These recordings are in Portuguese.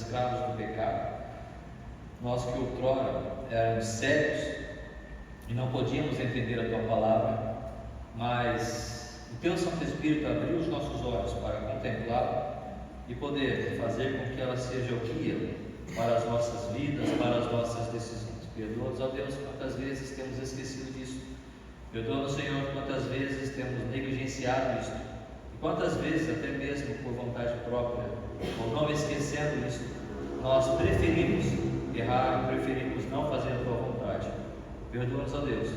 escravos do pecado, nós que outrora éramos cegos e não podíamos entender a Tua palavra, mas o Teu Santo Espírito abriu os nossos olhos para contemplá-la e poder fazer com que ela seja o guia para as nossas vidas, para as nossas decisões. Perdoa-nos, ó Deus, quantas vezes temos esquecido disso. Perdoa-nos, Senhor, quantas vezes temos negligenciado isso. E quantas vezes, até mesmo por vontade própria, ou não esquecendo isso, nós preferimos errar, preferimos não fazer a Tua vontade. Perdoa-nos, ó Deus,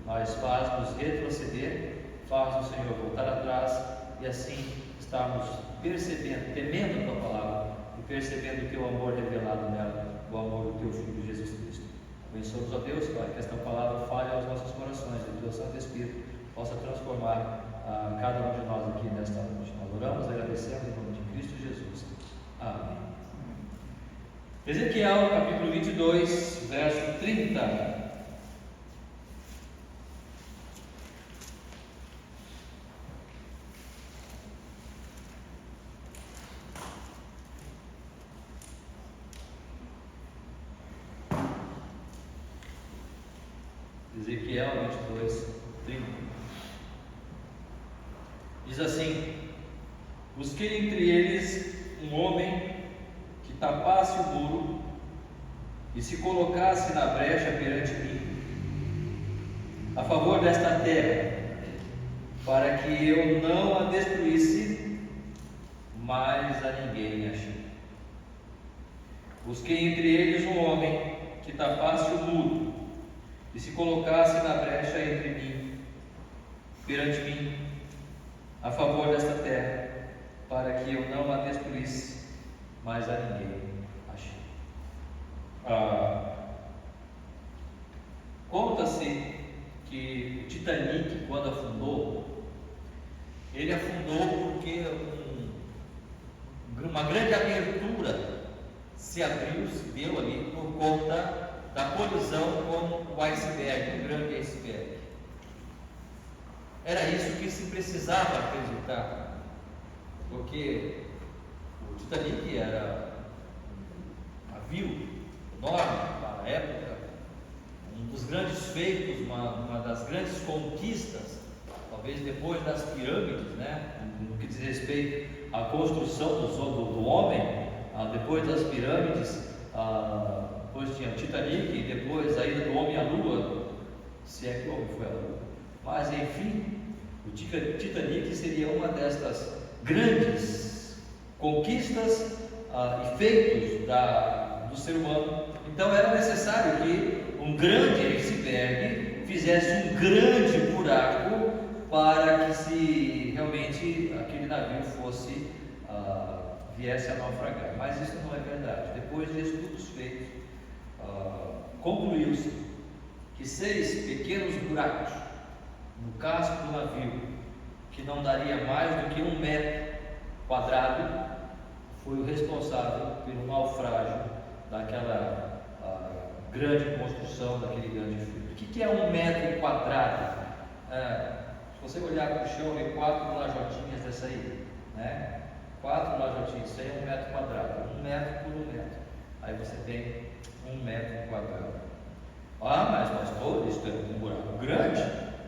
mas faz-nos retroceder, faz-nos, Senhor, voltar atrás e assim estarmos percebendo, temendo a Tua palavra e percebendo o Teu amor revelado nela, o amor do Teu Filho Jesus Cristo. Abençoa-nos, ó Deus, para que esta palavra fale aos nossos corações, que o Teu Santo Espírito possa transformar cada um de nós aqui nesta noite. Nós oramos, agradecemos em nome de Cristo Jesus. Amém. Ezequiel, capítulo 22, verso 30. Ezequiel 22, 30. Diz assim: busquei entre eles um homem que tapasse o muro e se colocasse na brecha perante mim, a favor desta terra, para que eu não a destruísse, mas a ninguém achei. Busquei entre eles um homem que tapasse o muro e se colocasse na brecha entre mim, perante mim, a favor desta terra, para que eu não a destruísse, mas a ninguém achei. Conta-se que o Titanic, quando afundou, ele afundou porque uma grande abertura se abriu, se deu ali por conta da colisão com o iceberg, um grande iceberg. Era isso que se precisava acreditar, porque o Titanic era um navio enorme para a época, um dos grandes feitos, uma das grandes conquistas, talvez depois das pirâmides, né? No que diz respeito à construção do homem, depois das pirâmides, depois tinha o Titanic e depois a ida do homem à Lua, se é que o homem foi à Lua. Mas enfim, o Titanic seria uma destas grandes conquistas e feitos do ser humano. Então era necessário que um grande iceberg fizesse um grande buraco para que se realmente aquele navio viesse a naufragar. Mas isso não é verdade. Depois de estudos feitos, concluiu-se que 6 pequenos buracos no casco do navio, que não daria mais do que 1 metro quadrado, foi o responsável pelo naufrágio daquela grande construção, daquele grande filme. O que é 1 metro quadrado? Se você olhar para o chão, vê 4 lajotinhas dessa aí, né? 4 lajotinhas, isso aí é 1 metro quadrado, 1 metro por 1 metro. Aí você tem 1 metro quadrado. Mas pastor, isso é um buraco grande?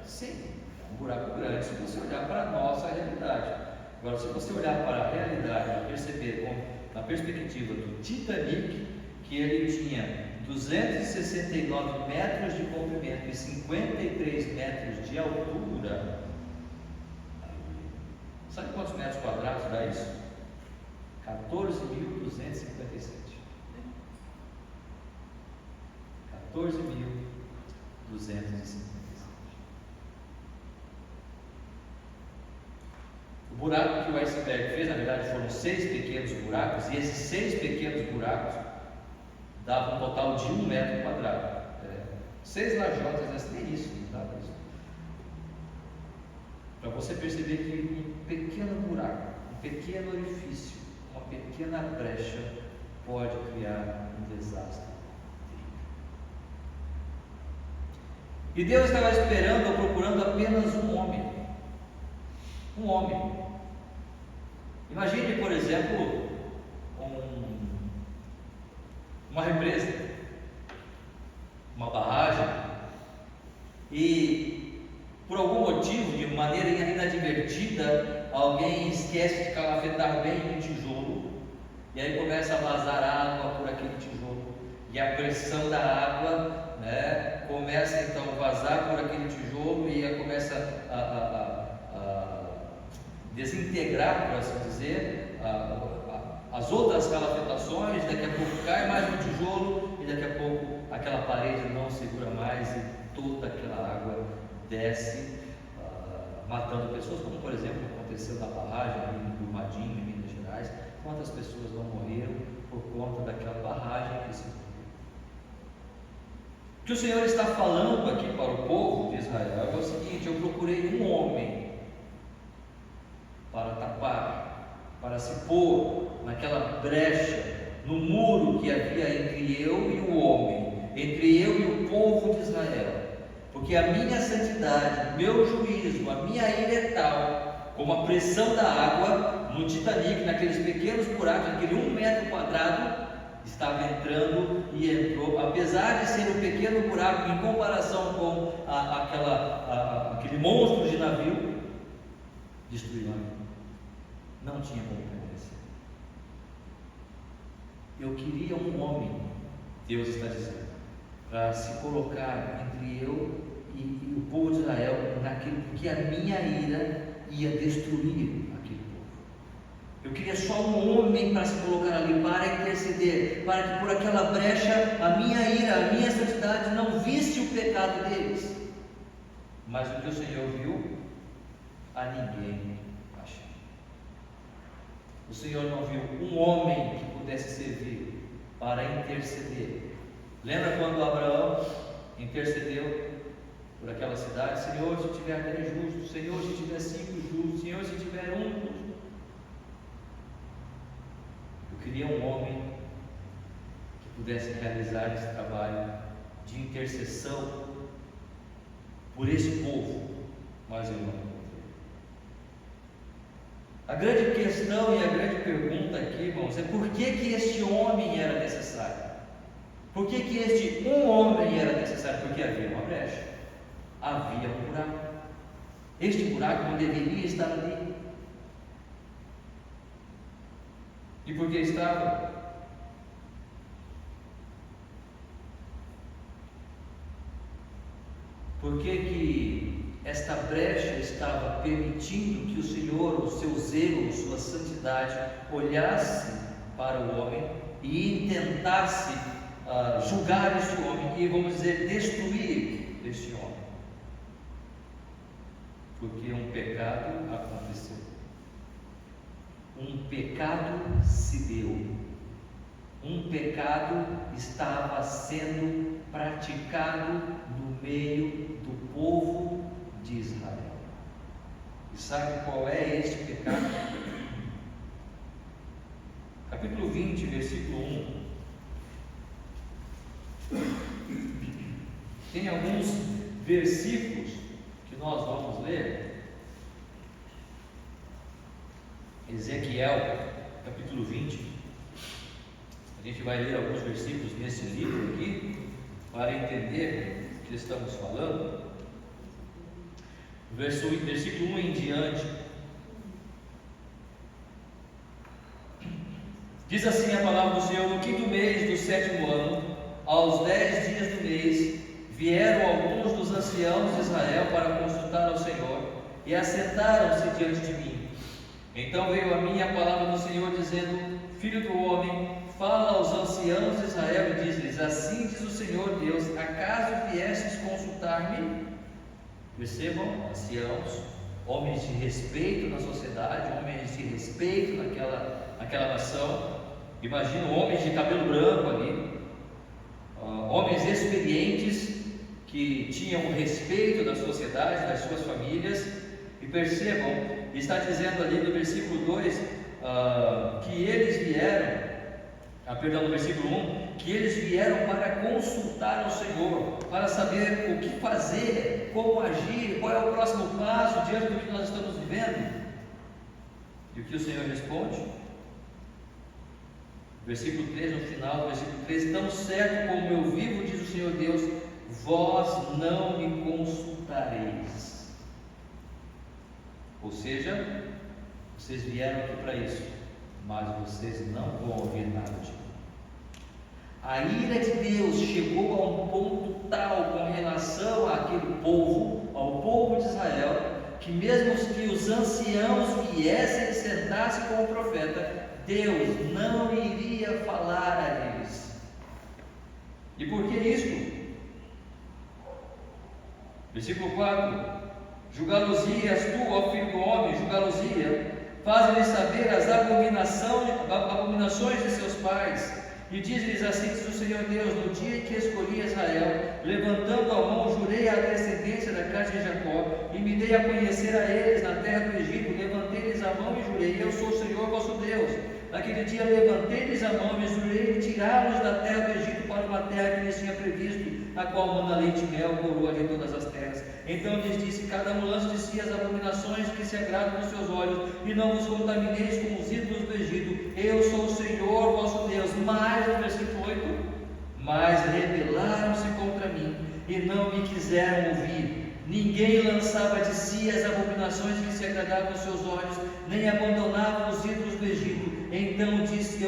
Sim, é um buraco grande se você olhar para a nossa realidade. Agora, se você olhar para a realidade e perceber, na perspectiva do Titanic, que ele tinha 269 metros de comprimento e 53 metros de altura, sabe quantos metros quadrados dá isso? 14.257. 14.257. O buraco que o iceberg fez, na verdade, foram 6 pequenos buracos, e esses 6 pequenos buracos davam um total de 1 metro quadrado. 6 lajotas, nem isso, não dava isso. Para você perceber que um pequeno buraco, um pequeno orifício, uma pequena brecha pode criar um desastre. E Deus estava esperando ou procurando apenas um homem. Um homem. Imagine, por exemplo, uma represa, uma barragem, e por algum motivo, de maneira inadvertida, alguém esquece de calafetar bem um tijolo, e aí começa a vazar água por aquele tijolo, e a pressão da água, né, começa então a vazar por aquele tijolo, e começa a desintegrar, por assim dizer, as outras calafetações. Daqui a pouco cai mais um tijolo, e daqui a pouco aquela parede não segura mais, e toda aquela água desce, matando pessoas, como por exemplo aconteceu na barragem ali em Brumadinho, em Minas Gerais. Quantas pessoas não morreram por conta daquela barragem que se rompeu? O que o Senhor está falando aqui para o povo de Israel é o seguinte: eu procurei um homem para tapar, para se pôr naquela brecha, no muro que havia entre eu e o homem, entre eu e o povo de Israel, porque a minha santidade, meu juízo, a minha ira é tal, como a pressão da água no Titanic, naqueles pequenos buracos, aquele 1 metro quadrado, estava entrando e entrou, apesar de ser um pequeno buraco em comparação com aquele monstro de navio, destruiu o navio, não tinha como permanecer. Eu queria um homem, Deus está dizendo, para se colocar entre eu e o povo de Israel naquilo, porque a minha ira ia destruir aquele povo. Eu queria só um homem para se colocar ali, para interceder, para que por aquela brecha a minha ira, a minha santidade não visse o pecado deles. Mas o que o Senhor viu? A ninguém achou. O Senhor não viu um homem que pudesse servir para interceder. Lembra quando Abraão intercedeu por aquela cidade? Senhor, se tiver 10 justos, Senhor, se tiver 5 justos, Senhor, se tiver 1 justo. Eu queria um homem que pudesse realizar esse trabalho de intercessão por esse povo, mas eu não encontrei. A grande questão e a grande pergunta aqui, irmãos, é por que este homem era necessário? Por que este um homem era necessário? Porque havia uma brecha, havia um buraco. Este buraco não deveria estar ali. E por que estava? Por que esta brecha estava permitindo que o Senhor, o seu zelo, sua santidade, olhasse para o homem e tentasse julgar este homem e, vamos dizer, destruir este homem? Porque um pecado aconteceu, um pecado se deu, um pecado estava sendo praticado no meio do povo de Israel. E sabe qual é este pecado? Capítulo 20, versículo 1. Tem alguns versículos que nós vamos ler. Ezequiel, capítulo 20. A gente vai ler alguns versículos nesse livro aqui para entender o que estamos falando. Versículo 1 em diante. Diz assim a palavra do Senhor: no 5º mês do 7º ano, aos 10 dias do mês, vieram alguns dos anciãos de Israel para consultar ao Senhor, e assentaram-se diante de mim. Então veio a mim a palavra do Senhor, dizendo: filho do homem, fala aos anciãos de Israel e diz-lhes: assim diz o Senhor Deus, acaso viestes consultar-me? Percebam, anciãos, homens de respeito na sociedade, homens de respeito naquela nação. Imagina homens de cabelo branco ali, homens experientes que tinham respeito da sociedade, das suas famílias. E percebam, está dizendo ali no versículo 2 que eles vieram, no versículo 1, que eles vieram para consultar ao Senhor, para saber o que fazer, como agir, qual é o próximo passo diante do que nós estamos vivendo. E o que o Senhor responde? Versículo 3, no final do versículo 3: tão certo como eu vivo, diz o Senhor Deus, vós não me consultareis. Ou seja, vocês vieram aqui para isso, mas vocês não vão ouvir nada de mim. A ira de Deus chegou a um ponto tal com relação àquele povo, ao povo de Israel, que mesmo que os anciãos viessem e sentassem com o profeta, Deus não iria falar a eles. E por que isto? Versículo 4: julgá-los-ias tu, ó filho do homem, julgá-los-ia, faze-lhes saber as abominações de seus pais, e diz-lhes assim: diz o Senhor Deus, no dia em que escolhi Israel, levantando a mão, jurei à descendência da casa de Jacó, e me dei a conhecer a eles na terra do Egito, levantei-lhes a mão e jurei: eu sou o Senhor vosso Deus. Naquele dia levantei-lhes a mão e jurei tirá-los da terra do Egito para uma terra que lhes tinha previsto, a qual manda leite e mel, coroa de todas as terras. Então lhes disse: cada um lance de si as abominações que se agradam nos seus olhos, e não vos contamineis com os ídolos do Egito. Eu sou o Senhor vosso Deus. Mas, no versículo 8: mas rebelaram-se contra mim e não me quiseram ouvir. Ninguém lançava de si as abominações que se agradavam aos seus olhos, nem abandonava os ídolos do Egito. Então eu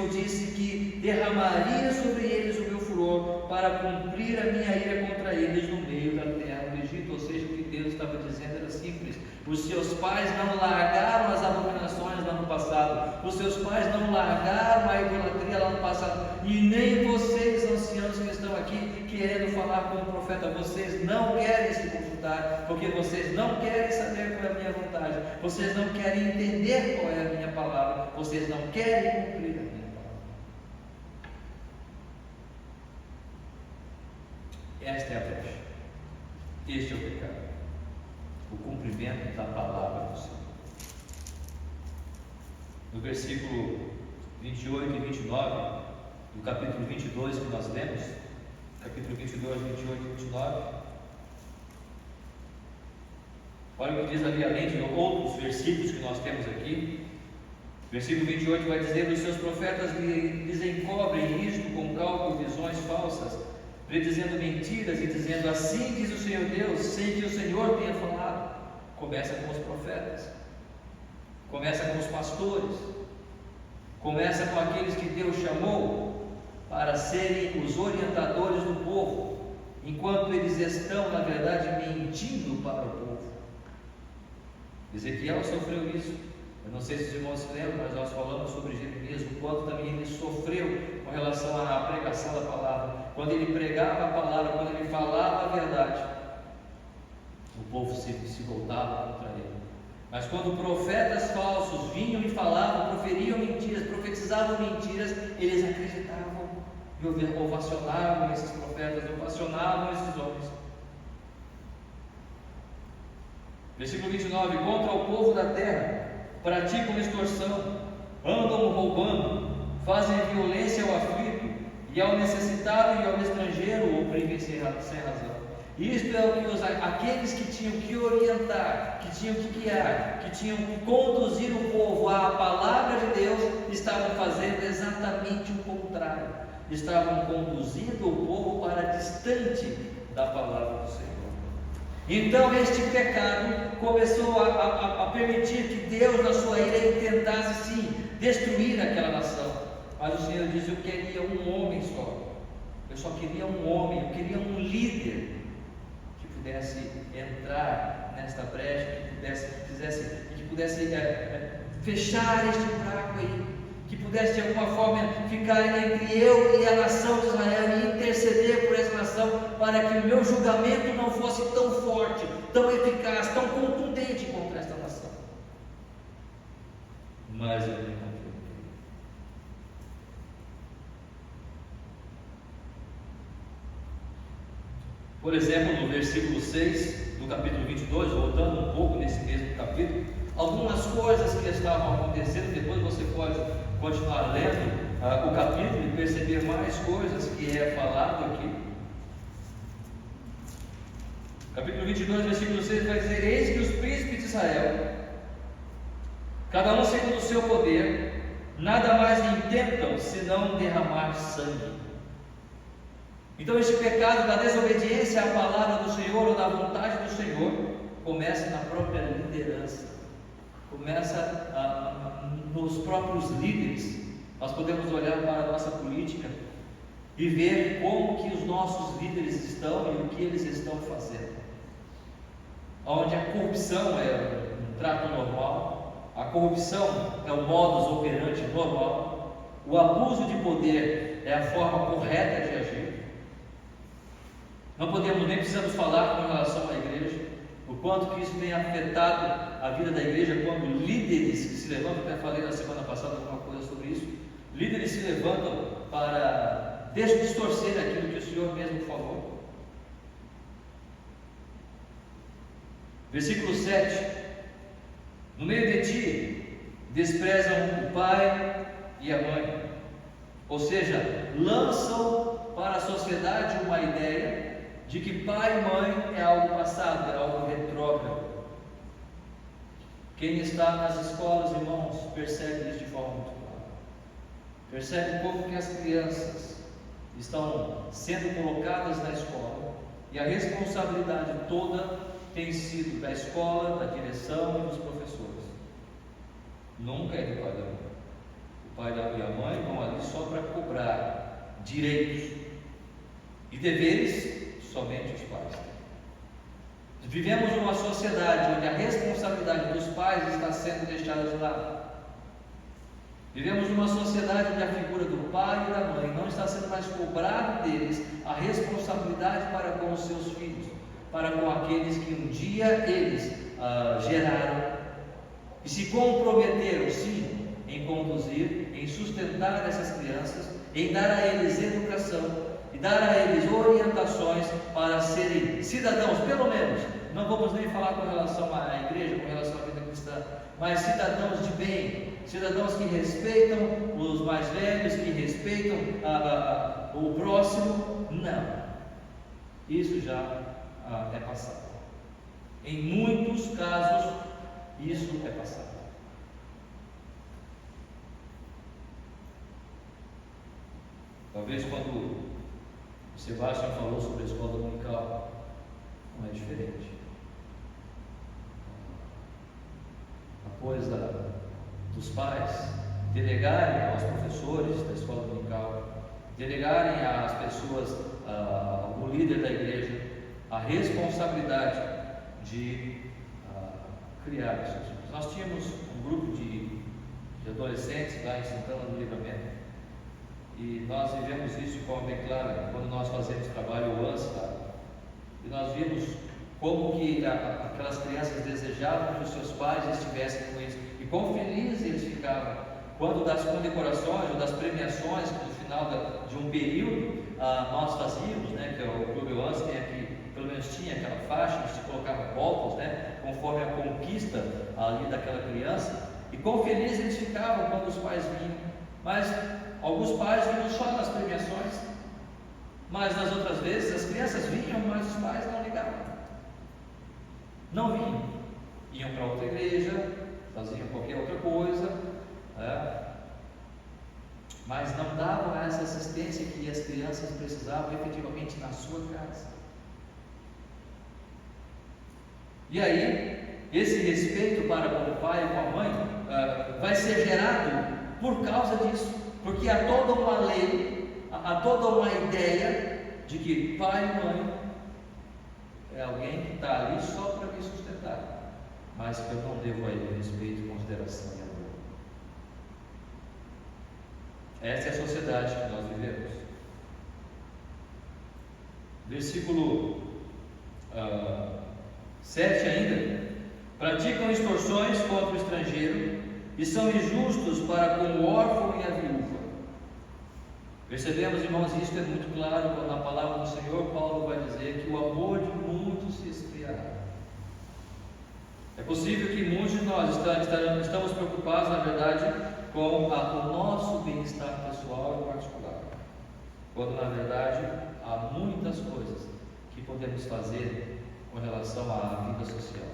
disse que derramaria sobre eles o meu furor, para cumprir a minha ira contra eles no meio da terra do Egito. Ou seja, o que Deus estava dizendo era simples: os seus pais não largaram as abominações lá no passado, os seus pais não largaram a idolatria lá no passado, e nem vocês, anciãos que estão aqui querendo falar com o profeta, vocês não querem se consultar, porque vocês não querem saber qual é a minha vontade, vocês não querem entender qual é a minha palavra, vocês não querem cumprir a minha palavra. Esta é a brecha, este é o pecado, o cumprimento da palavra do Senhor. No versículo 28 e 29 do capítulo 22 que nós lemos, capítulo 22, 28 e 29, olha o que diz ali, além de outros versículos que nós temos aqui. Versículo 28 vai dizer: os seus profetas lhes encobrem isto com cálculo e visões falsas, predizendo mentiras e dizendo: assim diz o Senhor Deus, sem que o Senhor tenha falado. Começa com os profetas, começa com os pastores, começa com aqueles que Deus chamou para serem os orientadores do povo, enquanto eles estão, na verdade, mentindo para o povo. Ezequiel sofreu isso. Eu não sei se os irmãos se lembram, mas nós falamos sobre Jeremias, o quanto também ele sofreu com relação à pregação da palavra. Quando ele pregava a palavra, quando ele falava a verdade, o povo se voltava contra ele. Mas quando profetas falsos vinham e falavam, proferiam mentiras, profetizavam mentiras, eles acreditavam e ovacionavam esses profetas, ovacionavam esses homens. Versículo 29: contra o povo da terra praticam extorsão, andam roubando, fazem violência ao aflito, e ao necessitado e ao estrangeiro oprimem sem razão. Isto é o que aqueles que tinham que orientar, que tinham que guiar, que tinham que conduzir o povo à palavra de Deus, estavam fazendo exatamente o contrário. Estavam conduzindo o povo para distante da palavra do Senhor. Então este pecado começou a permitir que Deus, na sua ira, tentasse sim destruir aquela nação. Mas o Senhor diz: eu queria um homem só. Eu só queria um homem, eu queria um líder que pudesse entrar nesta brecha, que pudesse fechar este buraco aí, que pudesse de alguma forma ficar entre eu e a nação de Israel e interceder por essa nação, para que o meu julgamento não fosse tão forte, tão eficaz, tão contundente contra esta nação. Mas eu não encontrei. Por exemplo, no versículo 6 do capítulo 22, voltando um pouco nesse mesmo capítulo, algumas coisas que estavam acontecendo. Depois você pode continuar lendo o capítulo e perceber mais coisas que é falado aqui. Capítulo 22, versículo 6 vai dizer: eis que os príncipes de Israel, cada um segundo o seu poder, nada mais intentam senão derramar sangue. Então este pecado da desobediência à palavra do Senhor ou da vontade do Senhor começa na própria liderança, começa nos próprios líderes. Nós podemos olhar para a nossa política e ver como que os nossos líderes estão e o que eles estão fazendo. Onde a corrupção é um trato normal, a corrupção é o modus operandi normal, o abuso de poder é a forma correta de agir. Não podemos, nem precisamos falar com relação à igreja, o quanto que isso tem afetado a vida da igreja, quando líderes que se levantam, até falei na semana passada alguma coisa sobre isso, líderes se levantam para distorcer aquilo que o Senhor mesmo falou. Versículo 7: no meio de ti desprezam o pai e a mãe, ou seja, lançam para a sociedade uma ideia de que pai e mãe é algo passado, é algo retrógrado. Quem está nas escolas, irmãos, percebe isso de forma muito clara. Percebe como que as crianças estão sendo colocadas na escola e a responsabilidade toda tem sido da escola, da direção e dos professores. Nunca é do pai e da mãe. O pai e a mãe vão ali só para cobrar direitos e deveres somente os pais. Vivemos numa sociedade onde a responsabilidade dos pais está sendo deixada de lado. Vivemos numa sociedade onde a figura do pai e da mãe não está sendo mais cobrado deles a responsabilidade para com os seus filhos, para com aqueles que um dia eles geraram e se comprometeram sim em conduzir, em sustentar essas crianças, em dar a eles educação e dar a eles orientações para serem cidadãos, pelo menos, não vamos nem falar com relação à igreja, com relação à vida cristã, mas cidadãos de bem, cidadãos que respeitam os mais velhos, que respeitam o próximo. Não, isso já é passado. Em muitos casos, isso é passado. Talvez quando o Sebastião falou sobre a escola dominical, não é diferente. Após dos pais delegarem aos professores da escola dominical, delegarem às pessoas, o líder da igreja, a responsabilidade de criar os seus filhos. Nós tínhamos um grupo de adolescentes lá em Santana do Livramento, e nós vivemos isso de forma bem clara quando nós fazemos trabalho ANSI, e nós vimos como que aquelas crianças desejavam que os seus pais estivessem com eles, e quão felizes eles ficavam quando das condecorações ou das premiações que no final de um período nós fazíamos, né, que é o Clube ANSI, tem aqui, pelo menos tinha aquela faixa, se colocava voltas, né, conforme a conquista ali daquela criança, e quão felizes eles ficavam quando os pais vinham. Mas alguns pais vinham só nas premiações, mas nas outras vezes as crianças vinham, mas os pais não ligavam, não vinham, iam para outra igreja, faziam qualquer outra coisa, mas não davam essa assistência que as crianças precisavam efetivamente na sua casa. E aí, esse respeito para com o pai e com a mãe vai ser gerado por causa disso, porque há toda uma lei, há toda uma ideia de que pai e mãe é alguém que está ali só para me sustentar, mas que eu não devo a ele respeito, consideração e amor. Essa é a sociedade que nós vivemos. Versículo 7 ainda: praticam extorsões contra o estrangeiro e são injustos para com o órfão e a viúva. Percebemos, irmãos, isso é muito claro quando na palavra do Senhor Paulo vai dizer que o amor de muitos se esfriará. É possível que muitos de nós estamos preocupados, na verdade, com o nosso bem-estar pessoal e particular, quando na verdade há muitas coisas que podemos fazer com relação à vida social.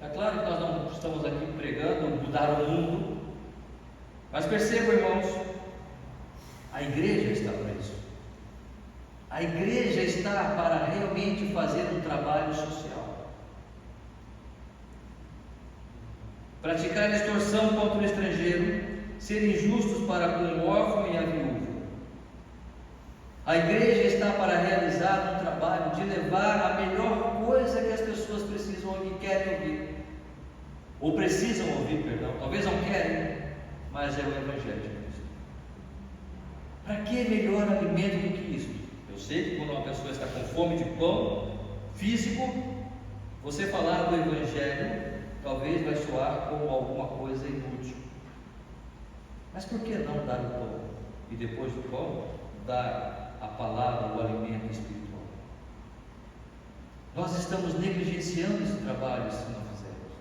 É claro que nós não estamos aqui pregando mudar o mundo, Mas percebam, irmãos, a igreja está para isso. A igreja está para realmente fazer um trabalho social. Praticar extorsão contra o estrangeiro, ser injustos para com o órfão e a viúva. A igreja está para realizar um trabalho de levar a melhor coisa que as pessoas precisam ouvir, querem ouvir, ou precisam ouvir, perdão, talvez não querem, mas é o Evangelho de Cristo. Para que melhor alimento do que isso? Eu sei que quando uma pessoa está com fome de pão físico, você falar do Evangelho talvez vai soar como alguma coisa inútil. Mas por que não dar o pão? E depois do pão, dar a palavra, o alimento espiritual? Nós estamos negligenciando esse trabalho se não fizermos.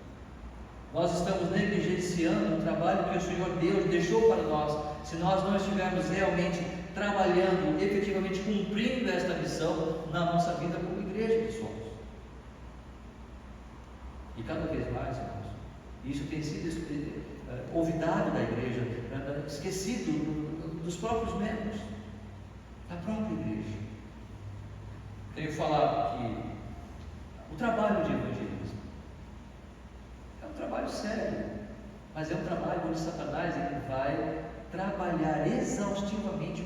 Nós estamos negligenciando o trabalho que o Senhor Deus deixou para nós, se nós não estivermos realmente trabalhando, efetivamente cumprindo esta missão na nossa vida como igreja que somos. E cada vez mais, irmãos, isso tem sido olvidado da igreja, esquecido dos próprios membros da própria igreja. Tenho falado que o trabalho de evangelismo é um trabalho sério, mas é um trabalho onde Satanás ele vai trabalhar exaustivamente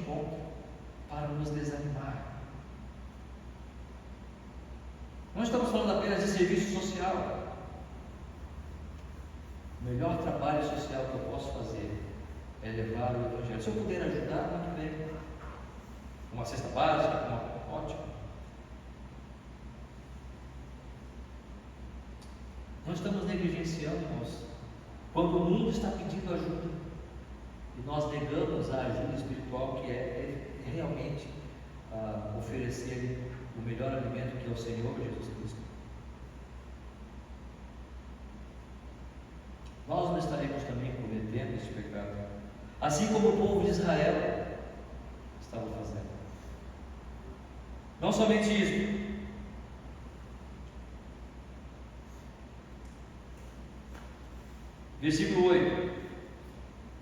para nos desanimar. Não estamos falando apenas de serviço social. O melhor trabalho social que eu posso fazer é levar o Evangelho. Se eu puder ajudar, muito bem. Uma cesta básica, ótimo. Nós estamos negligenciando, irmãos, quando o mundo está pedindo ajuda e nós negamos a ajuda espiritual, que é realmente oferecer o melhor alimento, que é o Senhor Jesus Cristo. Nós não estaremos também cometendo esse pecado, assim como o povo de Israel estava fazendo. Não somente isso, versículo 8: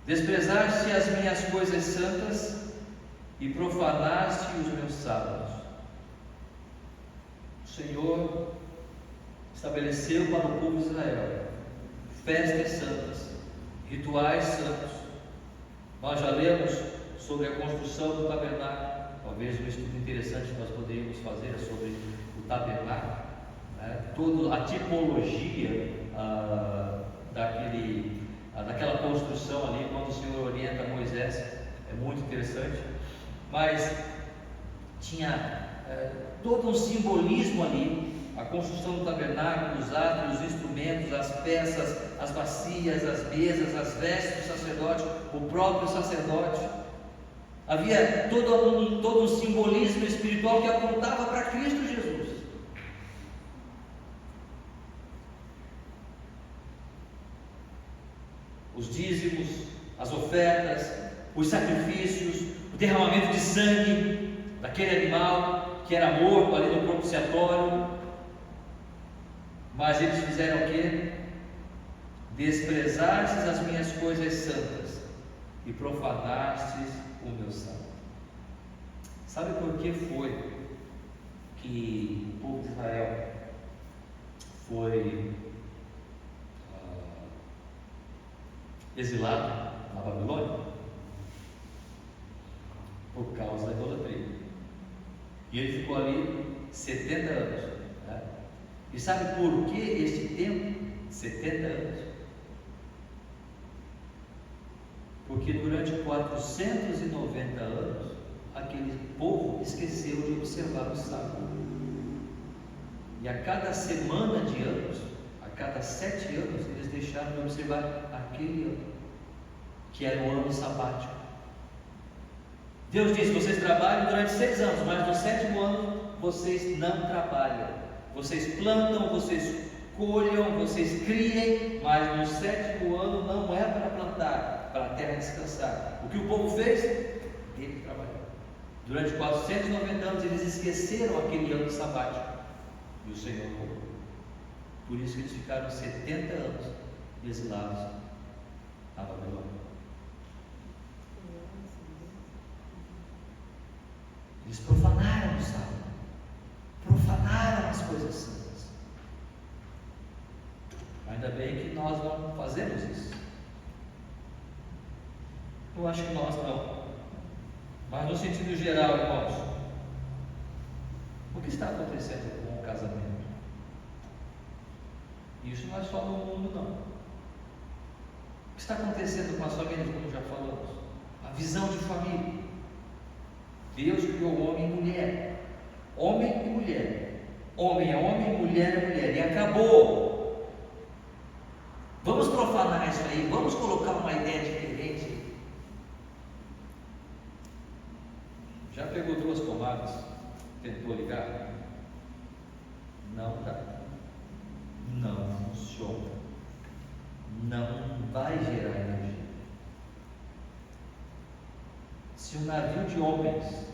desprezaste as minhas coisas santas e profanaste os meus sábados. O Senhor estabeleceu para o povo de Israel festas santas, rituais santos. Nós já lemos sobre a construção do tabernáculo. Talvez um estudo interessante que nós poderíamos fazer sobre o tabernáculo, né? Toda a tipologia daquela construção ali, quando o Senhor orienta Moisés, é muito interessante. Mas tinha todo um simbolismo ali, a construção do tabernáculo, os átrios, os instrumentos, as peças, as bacias, as mesas, as vestes do sacerdote, o próprio sacerdote. Havia todo um simbolismo espiritual que apontava para Cristo Jesus. Os dízimos, as ofertas, os sacrifícios, o derramamento de sangue daquele animal que era morto ali no propiciatório. Mas eles fizeram o quê? Desprezastes as minhas coisas santas e profanastes o meu sábado. Sabe por que foi que o povo de Israel foi exilado na Babilônia? Por causa da idolatria. E ele ficou ali 70 anos. Né? E sabe por que este tempo? 70 anos. Porque durante 490 anos, aquele povo esqueceu de observar o sábado. E a cada semana de anos, a cada 7 anos, eles deixaram de observar aquele ano, que era o ano sabático. Deus disse: vocês trabalham durante 6 anos, mas no 7º ano vocês não trabalham. Vocês plantam, vocês colham, vocês criem, mas no 7º ano não é para plantar, para a terra descansar. O que o povo fez? Ele trabalhou. Durante 490 anos eles esqueceram aquele ano sabático. E o Senhor cobrou. Por isso eles ficaram 70 anos exilados na Babilônia. Eles profanaram o sábado, profanaram as coisas santas. Ainda bem que nós não fazemos isso. Eu acho que nós não. Mas no sentido geral, irmãos, o que está acontecendo com o casamento? Isso não é só no mundo, não. O que está acontecendo com as famílias, como já falamos? A visão de família. Deus criou homem e mulher. Homem e mulher. Homem é homem, mulher é mulher. E acabou. Vamos profanar isso aí. Vamos colocar uma ideia diferente. Já pegou duas tomadas? Tentou ligar? Não dá. Não funciona. Não vai gerar energia. Se um navio de homens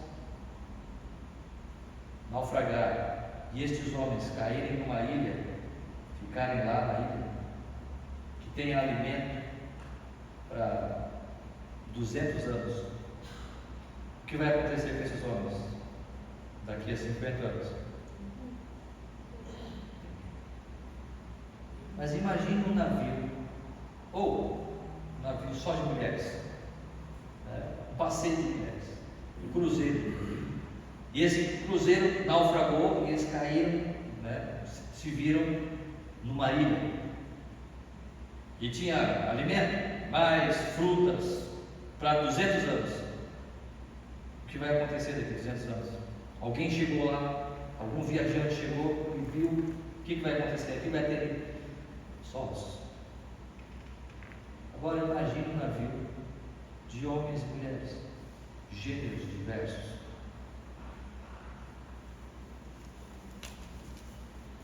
naufragar e estes homens caírem numa ilha, ficarem lá na ilha, que tenha alimento para 200 anos, o que vai acontecer com esses homens daqui a 50 anos? Mas imagine um navio, ou um navio só de mulheres, um passeio de mulheres, um cruzeiro. E esse cruzeiro naufragou e eles caíram, se viram numa ilha. E tinha alimento, mais frutas para 200 anos. O que vai acontecer daqui a 200 anos? Alguém chegou lá, algum viajante chegou e viu. O que vai acontecer? Aqui vai ter solos. Agora imagine um navio de homens e mulheres, gêneros diversos.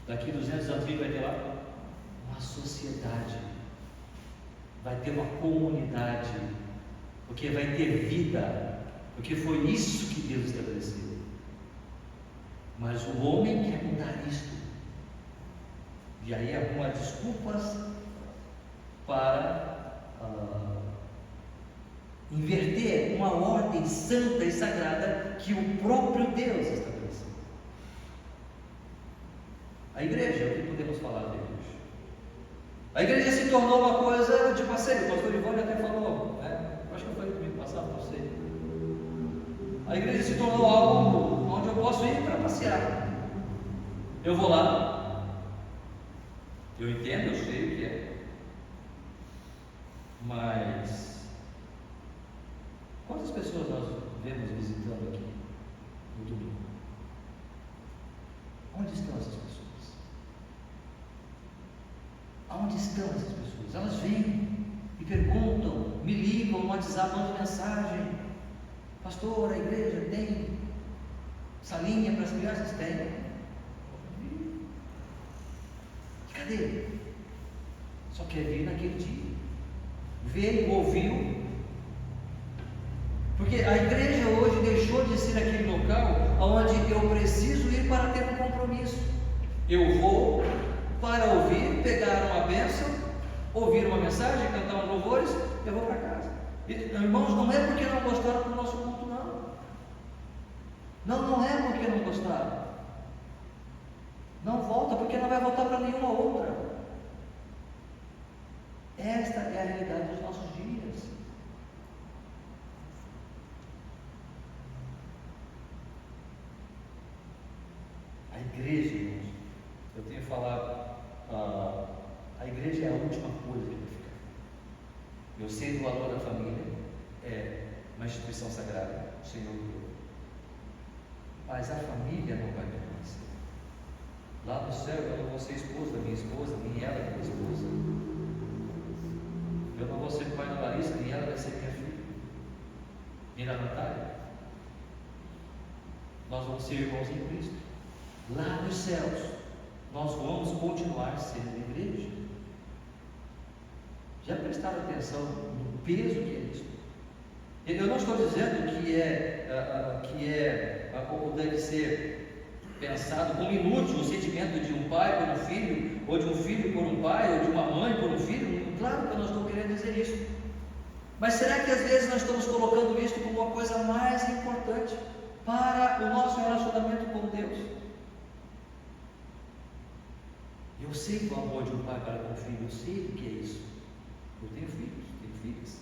Daqui a 200 anos, o que vai ter lá? Uma sociedade, vai ter uma comunidade, porque vai ter vida, porque foi isso que Deus estabeleceu. Mas o homem quer mudar isto, e aí arruma desculpas para inverter uma ordem santa e sagrada que o próprio Deus estabeleceu. A igreja, o que podemos falar da igreja? A igreja se tornou uma coisa de passeio. O pastor Ivone até falou, acho que foi no domingo passado, não sei. A igreja se tornou algo onde eu posso ir para passear. Eu vou lá, eu entendo, eu sei o que é, mas quantas pessoas nós vemos visitando aqui no domingo? Onde estão essas pessoas? Aonde estão essas pessoas? Elas vêm, me perguntam, me ligam no WhatsApp, mandam mensagem: pastor, a igreja tem salinha para as crianças? Tem. Cadê? Só quer vir naquele dia. Veio, ouviu. Porque a igreja hoje deixou de ser aquele local onde eu preciso ir para ter um compromisso. Eu vou para ouvir, pegar uma bênção, ouvir uma mensagem, cantar uns louvores, eu vou para casa. Irmãos, não é porque não gostaram do nosso culto, não. Não é porque não gostaram. Não volta, porque não vai voltar para nenhuma outra. Esta é a realidade dos nossos dias. A igreja, irmãos, eu tenho falado, a igreja é a última coisa que vai ficar. Eu sei do valor da família, é uma instituição sagrada, o Senhor deu. Mas a família não vai permanecer. Lá no céu eu não vou ser esposa da minha esposa, nem ela da minha esposa. Eu não vou ser pai da Larissa, nem ela vai ser minha filha, nem da Natália. Nós vamos ser irmãos em Cristo. Lá nos céus, nós vamos continuar sendo igreja. Já prestaram atenção no peso que é isso? Eu não estou dizendo ou deve ser pensado como inútil o sentimento de um pai por um filho, ou de um filho por um pai, ou de uma mãe por um filho. Claro que eu não estou querendo dizer isso. Mas será que às vezes nós estamos colocando isso como uma coisa mais importante para o Eu sei o amor de um pai para com o filho, eu sei o que é isso. Eu tenho filhos, tenho filhas.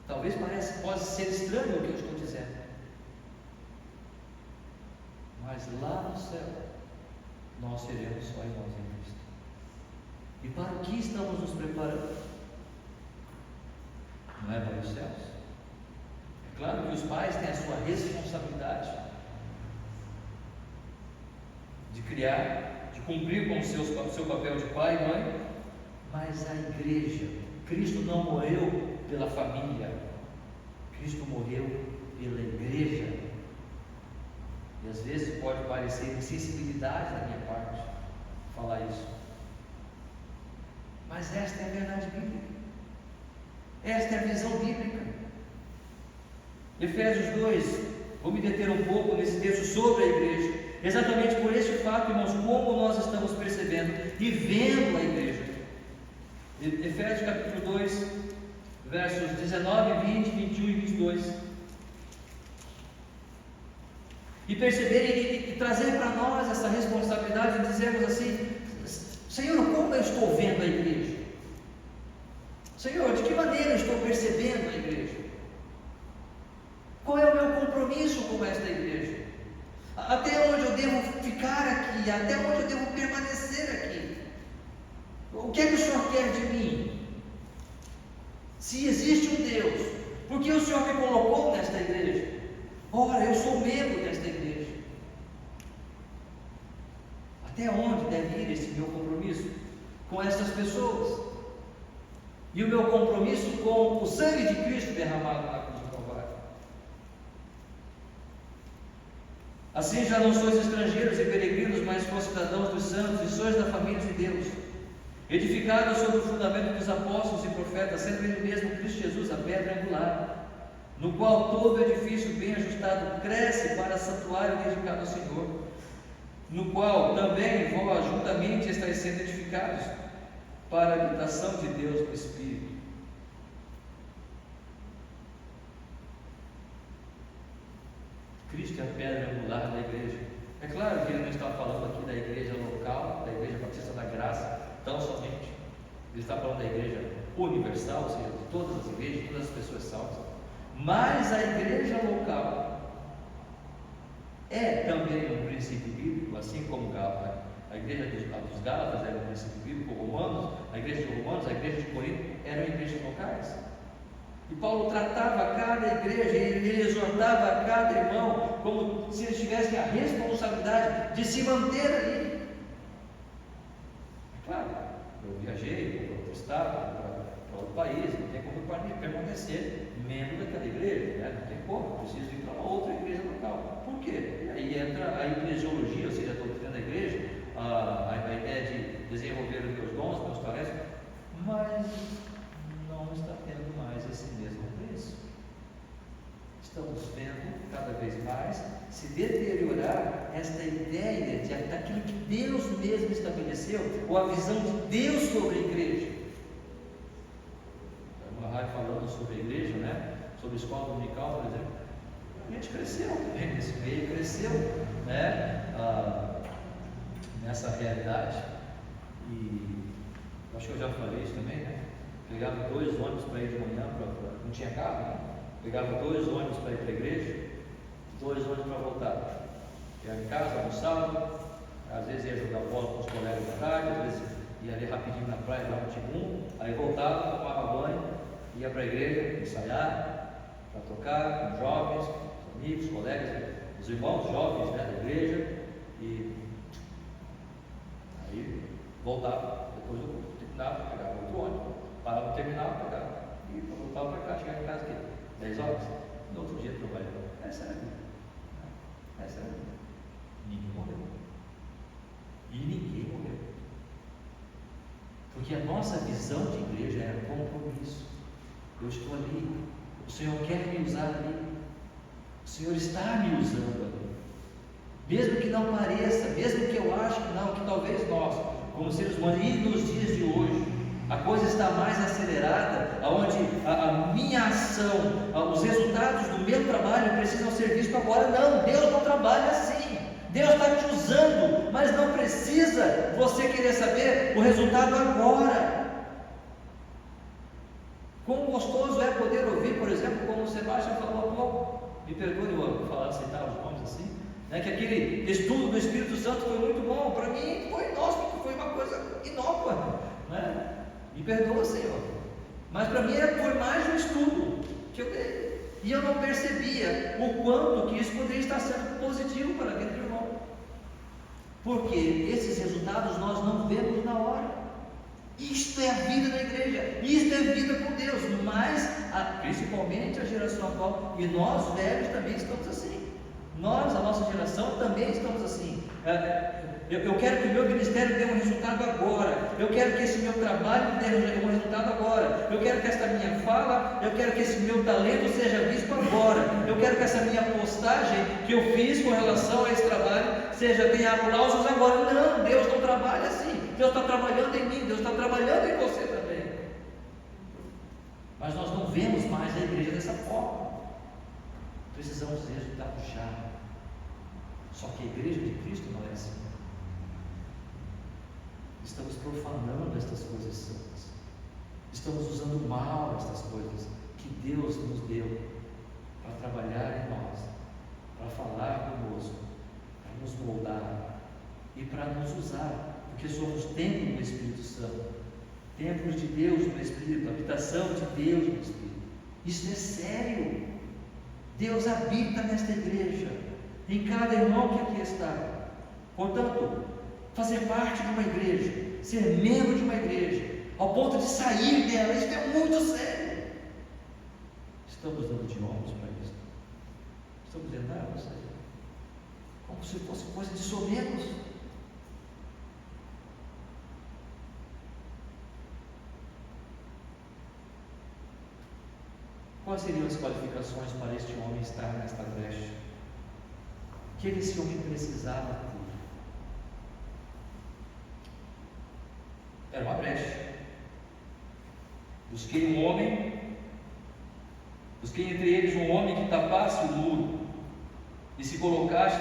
Talvez possa ser estranho o que eu estou dizendo, mas lá no céu nós seremos só irmãos em Cristo. E para o que estamos nos preparando? Não é para os céus? É claro que os pais têm a sua responsabilidade de criar, de cumprir com o seu papel de pai e mãe, mas a igreja, Cristo não morreu pela família, Cristo morreu pela igreja. E às vezes pode parecer insensibilidade da minha parte falar isso, mas esta é a verdade bíblica, esta é a visão bíblica. Efésios 2, vou me deter um pouco nesse texto sobre a igreja, exatamente por este fato, irmãos, como nós estamos percebendo e vendo a igreja. Efésios capítulo 2, versos 19, 20, 21 e 22. E perceberem e trazer para nós essa responsabilidade de dizermos assim: Senhor, como eu estou vendo a igreja? Senhor, de que maneira eu estou percebendo a igreja? Qual é o meu compromisso com esta igreja? Até onde eu devo ficar aqui? Até onde eu devo permanecer aqui? O que é que o Senhor quer de mim? Se existe um Deus, por que o Senhor me colocou nesta igreja? Ora, eu sou membro desta igreja. Até onde deve ir esse meu compromisso com essas pessoas? E o meu compromisso com o sangue de Cristo derramado na cruz do Calvário? Assim já não sois estrangeiros e peregrinos, mas concidadãos dos santos e sois da família de Deus, edificados sobre o fundamento dos apóstolos e profetas, sendo ele mesmo Cristo Jesus a pedra angular, no qual todo edifício bem ajustado cresce para santuário dedicado ao Senhor, no qual também vós juntamente estáis sendo edificados para a habitação de Deus no Espírito. Cristo é a pedra angular da igreja. É claro que ele não está falando aqui da igreja local, da igreja batista da graça, tão somente. Ele está falando da igreja universal, ou seja, de todas as igrejas, de todas as pessoas salvas. Mas a igreja local é também um princípio bíblico, assim como a igreja dos Gálatas era um princípio bíblico, Romanos, a igreja de Romanos, a igreja de Corinto eram igrejas locais. E Paulo tratava cada igreja, ele exortava cada irmão como se eles tivessem a responsabilidade de se manter ali. É claro, eu viajei para outro estado, para outro país, não tem como permanecer membro daquela igreja, né? Não tem como, preciso ir para uma outra igreja local. Por quê? E aí entra a eclesiologia, ou seja, a doutrina da igreja, a ideia de desenvolver os meus dons, meus talentos, mas não está tendo mais esse mesmo preço. Estamos vendo cada vez mais se deteriorar esta ideia daquilo que Deus mesmo estabeleceu, ou a visão de Deus sobre a igreja. Uma rádio falando sobre a igreja, né? Sobre a escola dominical, por exemplo. A gente cresceu também nesse meio, cresceu, né? Nessa realidade. E acho que eu já falei isso também, né? Pegava 2 ônibus para ir de manhã, não tinha carro, né? Pegava 2 ônibus para ir para a igreja, 2 ônibus para voltar. Ia em casa, almoçava, às vezes ia jogar bola com os colegas da tarde, às vezes ia ali rapidinho na praia, dava um tibum, aí voltava, tomava banho, ia para a igreja, ensaiar, para tocar com jovens, com amigos, colegas, os irmãos jovens, né, da igreja, e aí voltava, depois eu terminava, pegava outro ônibus, parava no terminal, pegava, e voltava para cá, chegava em casa aqui, 10 horas, no outro dia trabalhando. Essa era a vida. Essa era a vida. Ninguém morreu. E ninguém morreu. Porque a nossa visão de igreja era compromisso. Eu estou ali, o Senhor quer me usar ali, o Senhor está me usando ali. Mesmo que não pareça, mesmo que eu ache que não, que talvez nós, como seres humanos, e nos dias de hoje, a coisa está mais acelerada, onde a minha ação, os resultados do meu trabalho precisam ser vistos agora. Não, Deus não trabalha assim. Deus está te usando, mas não precisa você querer saber o resultado agora. Quão gostoso é poder ouvir, por exemplo, como o Sebastião falou há pouco, me perdoe eu falar, aceitar os nomes assim, né, que aquele estudo do Espírito Santo foi muito bom, para mim foi inóspito, foi uma coisa inócua, né? Me perdoa, Senhor, mas para mim foi mais um estudo que eu dei, e eu não percebia o quanto que isso poderia estar sendo positivo para a vida do irmão, porque esses resultados nós não vemos na hora. Isto é a vida da igreja, isto é a vida com Deus, mas principalmente a geração atual, e nós velhos também estamos assim. Nós, a nossa geração, também estamos assim. Eu quero que o meu ministério dê um resultado agora. Eu quero que esse meu trabalho dê um resultado agora. Eu quero que esta minha fala, eu quero que esse meu talento seja visto agora. Eu quero que essa minha postagem que eu fiz com relação a esse trabalho tenha aplausos agora. Não, Deus não trabalha assim. Deus está trabalhando em mim, Deus está trabalhando em você também. Mas nós não vemos mais a igreja dessa forma. Precisamos de resultados já. Só que a igreja de Cristo não é assim. Estamos profanando estas coisas santas. Estamos usando mal estas coisas que Deus nos deu para trabalhar em nós, para falar conosco, para nos moldar e para nos usar. Porque somos templo do Espírito Santo, templos de Deus no Espírito, habitação de Deus no Espírito. Isso é sério. Deus habita nesta igreja, em cada irmão que aqui está. Portanto, fazer parte de uma igreja, ser membro de uma igreja, ao ponto de sair dela, isso é muito sério. Estamos dando de ombros para isso. Estamos dando, como se fosse coisa de somenos. Quais seriam as qualificações para este homem estar nesta brecha? O que esse homem precisava ter? Era uma brecha. Busquei um homem, busquei entre eles um homem que tapasse o muro e se colocasse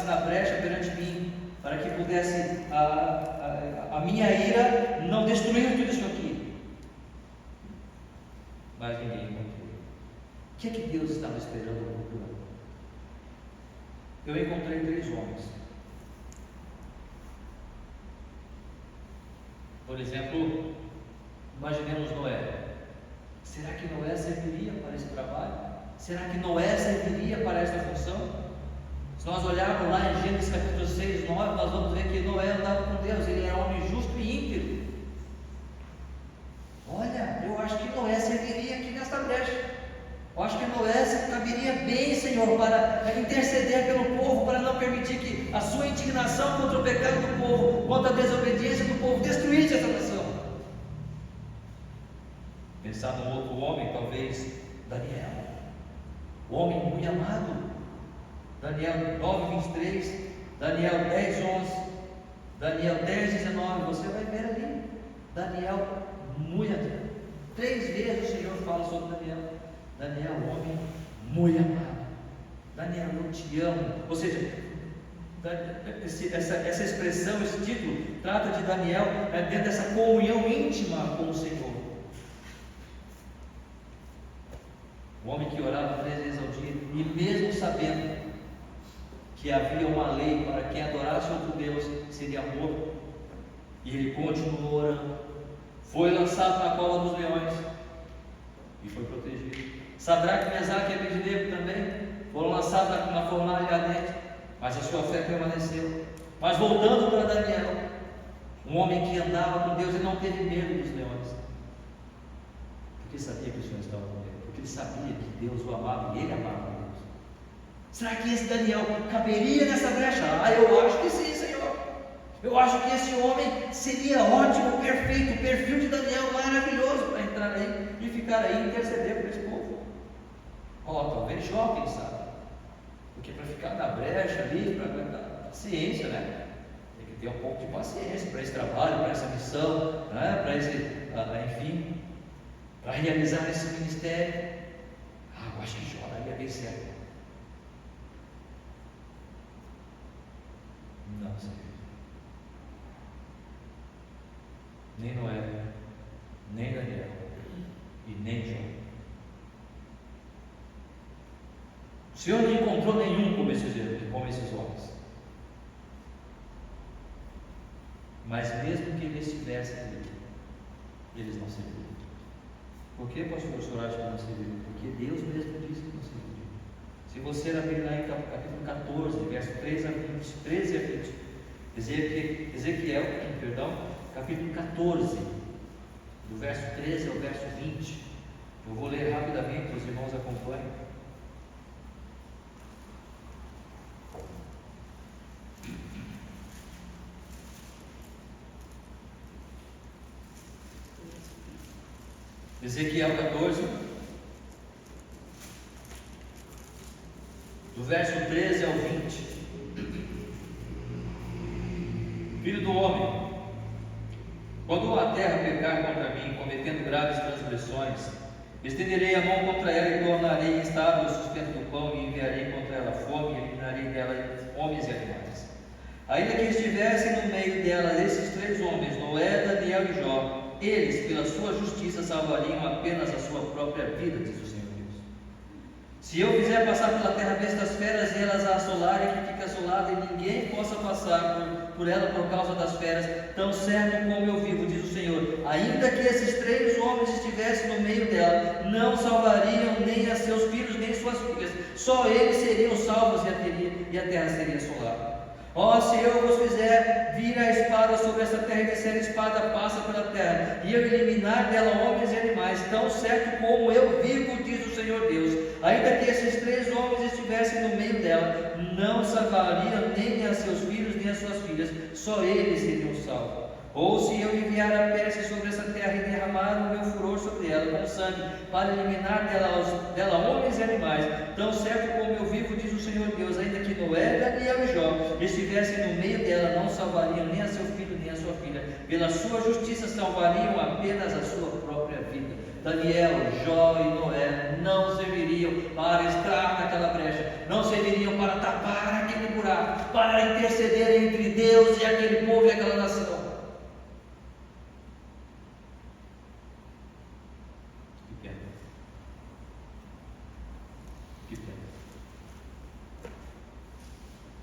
na brecha perante mim, para que pudesse a minha ira não destruir tudo isso aqui. Mas ninguém encontrou. O que é que Deus estava esperando procurando? Eu encontrei 3 homens. Por exemplo, imaginemos Noé. Será que Noé serviria para esse trabalho? Será que Noé serviria para esta função? Se nós olharmos lá em Gênesis capítulo 6, 9, nós vamos ver que Noé andava com Deus, ele era homem justo e íntegro. Olha, eu acho que Noé serviria aqui nesta brecha. Eu acho que Noé caberia bem, Senhor, para interceder pelo povo, para não permitir que a sua indignação contra o pecado do povo, contra a desobediência do povo, destruísse essa nação. Pensar num outro homem, talvez Daniel, o homem muito amado. Daniel 9:23, Daniel 10:11, Daniel 10:19, você vai ver ali. Daniel muito amado. 3 vezes o Senhor fala sobre Daniel. Daniel, homem muito amado. Daniel, eu te amo. Ou seja, essa expressão, esse título, trata de Daniel dentro dessa comunhão íntima com o Senhor. O homem que orava 3 vezes ao dia, e mesmo sabendo que havia uma lei para quem adorasse outro Deus seria morto, e ele continuou orando. Foi lançado na cova dos leões e foi protegido. Sadraque, Mesaque e Abednego também foram lançados na fornalha ardente, mas a sua fé permaneceu. Mas voltando para Daniel, um homem que andava com Deus e não teve medo dos leões, porque sabia que o Senhor estava com ele, porque ele sabia que Deus o amava e ele amava Deus. Será que esse Daniel caberia nessa brecha? Eu acho que sim, Senhor. Eu acho que esse homem seria ótimo, perfeito, o perfil de Daniel maravilhoso para entrar aí e ficar aí e interceder por esse povo. Talvez Jó, quem sabe? Porque para ficar na brecha ali, para aguentar paciência, né? Tem que ter um pouco de paciência para esse trabalho, para essa missão, né? Para esse, enfim, para realizar esse ministério. Eu acho que Jó daria bem certo. não serviram. Nem Noé, nem Daniel e nem João. O Senhor não encontrou nenhum como esses homens. Mas mesmo que eles estivessem ali, eles não serviram. Por que, pastor, o senhor acha que não serviram? Porque Deus mesmo disse que não serviram. Se você abrir lá em capítulo 14, verso 13 a 20, Ezequiel, capítulo 14, do verso 13 ao verso 20. Eu vou ler rapidamente, os irmãos acompanhem. Ezequiel 14, do verso 13 ao 20. Filho do homem, quando a terra pecar contra mim, cometendo graves transgressões, estenderei a mão contra ela e tornarei instável o sustento do pão, e enviarei contra ela fome, e eliminarei dela homens e animais. Ainda que estivessem no meio dela esses três homens, Noé, Daniel e Jó, eles, pela sua justiça, salvariam apenas a sua própria vida, diz o Senhor Deus. Se eu fizer passar pela terra bestas feras e elas a assolarem, que fique assolada e ninguém possa passar por ela por causa das feras, tão certo como eu vivo, diz o Senhor, ainda que esses três homens estivessem no meio dela, não salvariam nem a seus filhos nem suas filhas, só eles seriam salvos e a terra seria assolada. Ó, se eu vos fizer vir a espada sobre essa terra, e disser a espada passa pela terra, e eu eliminar dela homens e animais, tão certo como eu vivo, diz o Senhor Deus, ainda que esses três homens estivessem no meio dela, não salvariam nem a seus filhos nem a suas filhas, só eles seriam salvos. Ou se eu enviar a peste sobre essa terra e derramar o meu furor sobre ela com sangue, para eliminar dela homens e animais, tão certo como eu vivo, diz o Senhor Deus, ainda que Noé, Daniel e Jó estivessem no meio dela, não salvariam nem a seu filho nem a sua filha, pela sua justiça salvariam apenas a sua própria vida. Daniel, Jó e Noé não serviriam para entrar naquela brecha, não serviriam para tapar aquele buraco, para interceder entre Deus e aquele povo e aquela nação.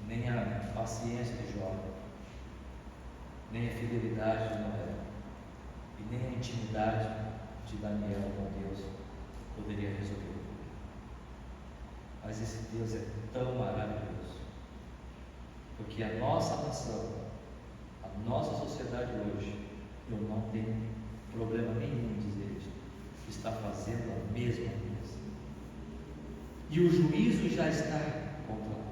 Nem a paciência de Jó, nem a fidelidade de Noé, e nem a intimidade de Daniel com Deus poderia resolver. Mas esse Deus é tão maravilhoso, porque a nossa nação, a nossa sociedade hoje, eu não tenho problema nenhum em dizer isso, está fazendo a mesma coisa, e o juízo já está contra nós.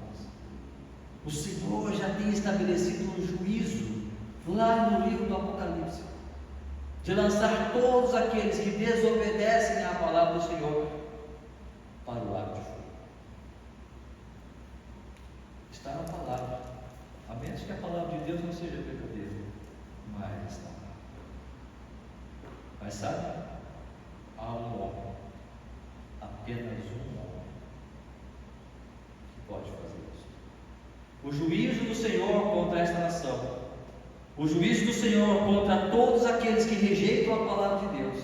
O Senhor já tem estabelecido um juízo lá no livro do Apocalipse, de lançar todos aqueles que desobedecem à palavra do Senhor para o lago de fogo. Está na palavra, a menos que a palavra de Deus não seja verdadeira, mas está lá. Mas sabe, há um homem, apenas um homem, que pode fazer isso. O juízo do Senhor contra esta nação, o juízo do Senhor contra todos aqueles que rejeitam a palavra de Deus,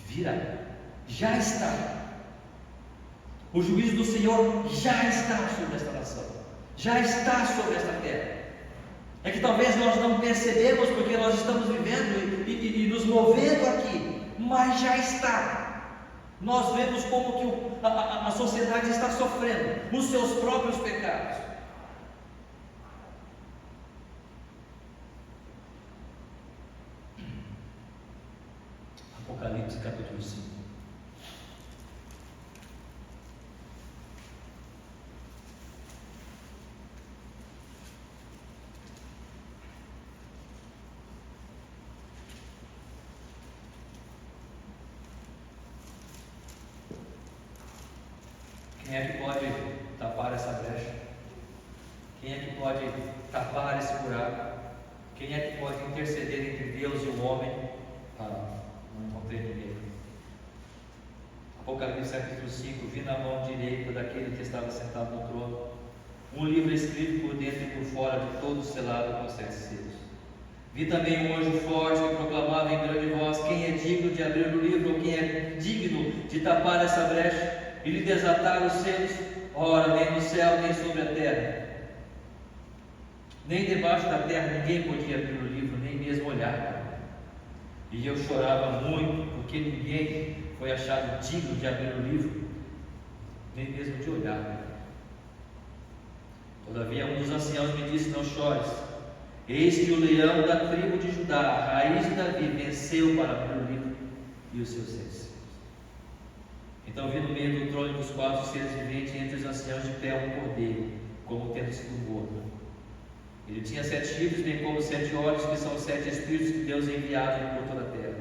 virá, já está. O juízo do Senhor já está sobre esta nação, já está sobre esta terra. É que talvez nós não percebemos porque nós estamos vivendo e nos movendo aqui, mas já está. Nós vemos como que a sociedade está sofrendo os seus próprios pecados. Apocalipse capítulo 5. Quem é que pode tapar essa brecha? Quem é que pode tapar esse buraco? Quem é que pode interceder entre Deus e o homem? Não encontrei ninguém. Apocalipse capítulo 5. Vi na mão direita daquele que estava sentado no trono um livro escrito por dentro e por fora, de todo selado com 7 selos. Vi também um anjo forte que proclamava em grande voz: quem é digno de abrir o livro, ou quem é digno de tapar essa brecha e lhe desatar os selos? Ora, nem no céu, nem sobre a terra, nem debaixo da terra, ninguém podia abrir o livro, nem mesmo olhar para ele. E eu chorava muito, porque ninguém foi achado digno de abrir o livro, nem mesmo de olhar para ele. Todavia um dos anciãos me disse: não chores, eis que o leão da tribo de Judá, a raiz de Davi, venceu para abrir o livro e os seus 7 selos. Então vi no meio do trono dos 4 seres viventes, entre os anciãos de pé, um cordeiro, como tendo sido morto. Ele tinha 7 chifres, bem como 7 olhos, que são os 7 Espíritos que Deus enviado por toda a terra.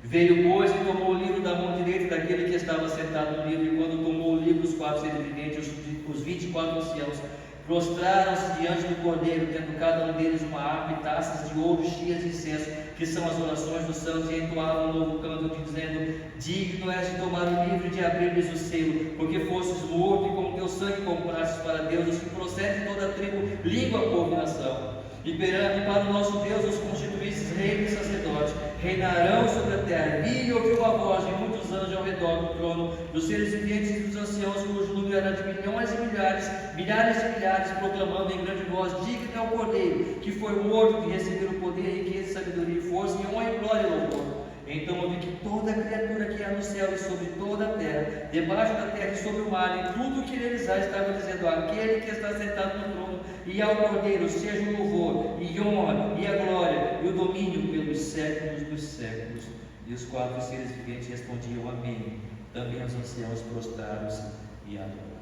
Veio, pois, e tomou o livro da mão direita daquele que estava sentado no livro, e quando tomou o livro, os 4 seres viventes, os 24 anciãos, prostraram-se diante do cordeiro, tendo cada um deles uma harpa e taças de ouro cheias de incenso, que são as orações dos santos, e entoavam um novo canto, dizendo: digno és de tomar o livro e de abrir-lhes o selo, porque fostes morto, e com teu sangue comprastes para Deus os que procedem de toda a tribo, língua, povo e nação. E para o nosso Deus os constituístes reis e sacerdotes, reinarão sobre a terra. Vi e ouviu a voz de muitos anjos ao redor do trono, dos seres viventes e dos anciãos, cujo número era de milhões e milhares, milhares e milhares, proclamando em grande voz: digno é o cordeiro, que foi morto, de receber o poder, riqueza, sabedoria e força, e honra e glória e louvor. Então eu vi que toda criatura que há no céu e sobre toda a terra, debaixo da terra e sobre o mar, e tudo o que neles há, estava dizendo: aquele que está sentado no trono e ao cordeiro seja o louvor, e honra, e a glória, e o domínio pelos séculos dos séculos. E os 4 seres viventes respondiam: amém. Também os anciãos prostraram-se e adoraram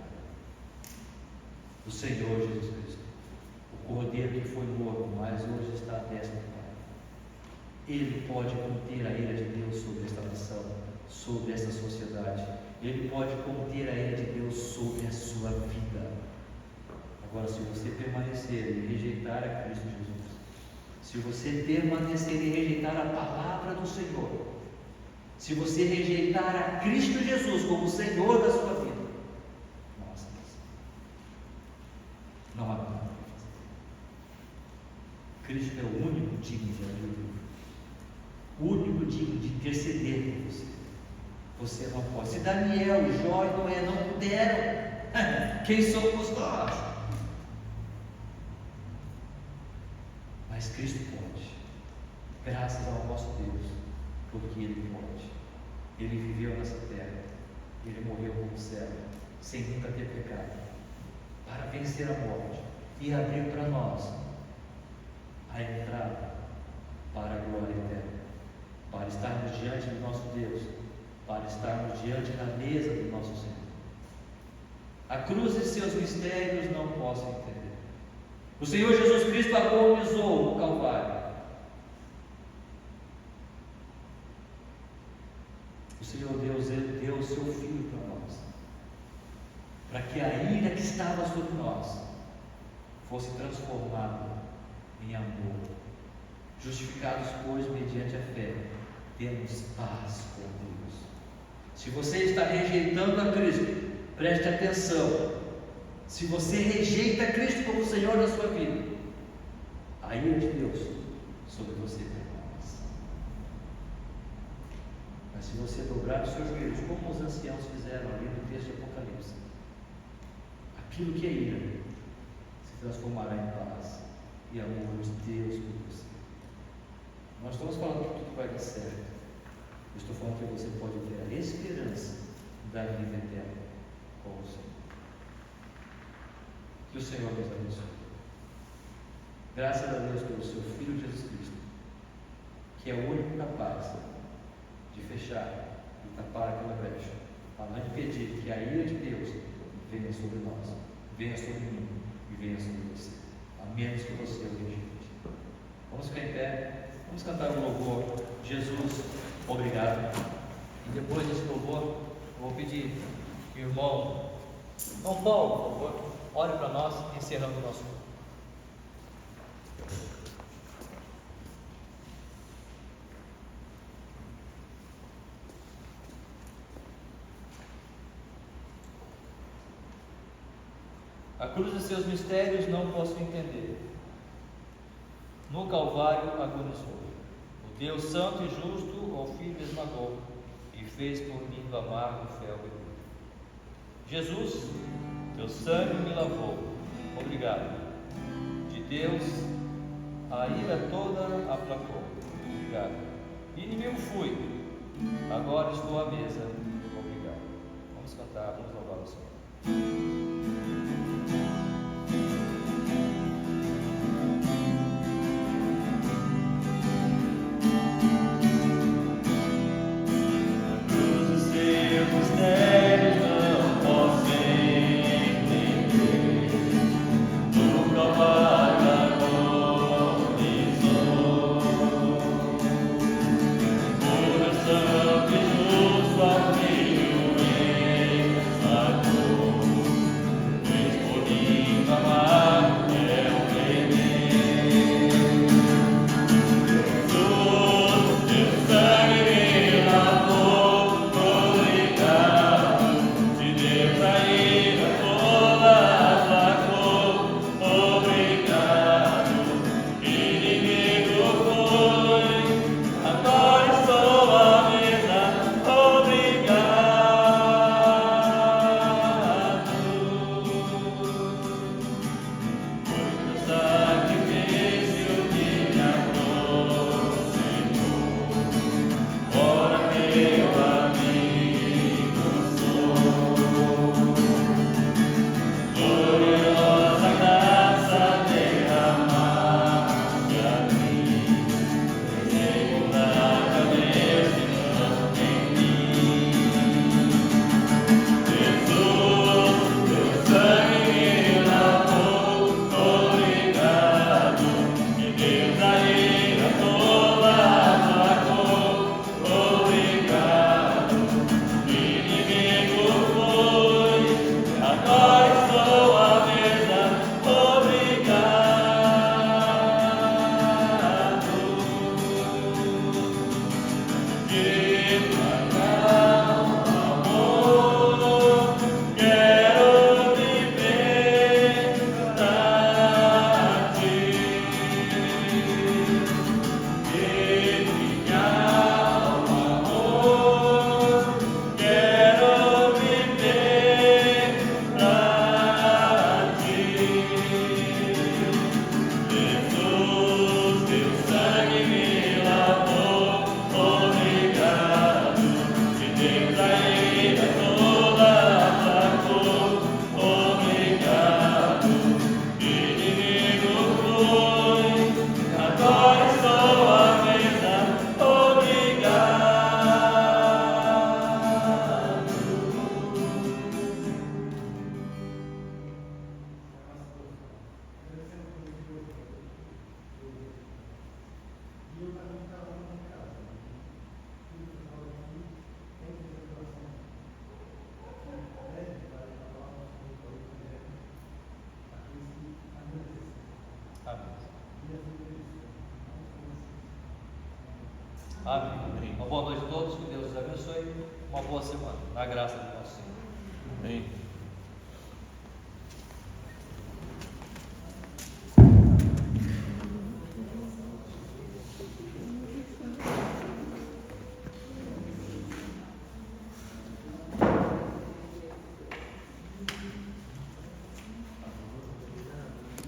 o Senhor Jesus Cristo, o cordeiro que foi morto, mas hoje está à destra do Pai. Ele pode conter a ira de Deus sobre esta nação, sobre esta sociedade. Ele pode conter a ira de Deus sobre a sua vida. Agora, se você permanecer e rejeitar a Cristo Jesus, se você permanecer e rejeitar a palavra do Senhor, se você rejeitar a Cristo Jesus como Senhor da sua vida, nossa, não há nada para fazer. Cristo é o único digno de abrir o livro, o único digno de interceder por você. Você não pode. Se Daniel, Jó e Noé não puderam, quem somos nós? Mas Cristo pode, graças ao nosso Deus, porque Ele pode. Ele viveu nessa terra, Ele morreu como servo, sem nunca ter pecado, para vencer a morte e abrir para nós a entrada para a glória eterna, para estarmos diante do nosso Deus, para estarmos diante da mesa do nosso Senhor. A cruz e seus mistérios não posso entender. O Senhor Jesus Cristo agonizou no Calvário. O Senhor Deus, Ele deu o seu Filho para nós, para que a ira que estava sobre nós fosse transformada em amor. Justificados, pois, mediante a fé, temos paz com Deus. Se você está rejeitando a Cristo, preste atenção. Se você rejeita Cristo como Senhor da sua vida, a ira de Deus sobre você permanece. Mas se você dobrar os seus joelhos, como os anciãos fizeram ali no texto de Apocalipse, aquilo que é ira se transformará em paz e amor de Deus por você. Nós estamos falando que tudo vai dar certo. Eu estou falando que você pode ter a esperança da vida eterna com o Senhor. Que o Senhor nos abençoe. Graças a Deus pelo seu Filho Jesus Cristo, que é o único capaz de fechar e tapar aquela brecha, para não impedir que a ira de Deus venha sobre nós, venha sobre mim e venha sobre você, a menos que você o rejeite. Vamos ficar em pé, vamos cantar um louvor. Jesus, obrigado. E depois desse louvor, eu vou pedir que o irmão Paulo, por favor, ore para nós, encerrando o nosso culto. A cruz e seus mistérios não posso entender. No Calvário agonizou. O Deus santo e justo ao Filho esmagou e fez por mim do amargo fel beber. Jesus, teu sangue me lavou. Obrigado. De Deus a ira toda aplacou. Obrigado. Inimigo fui, agora estou à mesa. Obrigado. Vamos cantar, vamos louvar o Senhor. Amém. Uma boa noite a todos, que Deus os abençoe. Uma boa semana, na graça do nosso Senhor. Amém.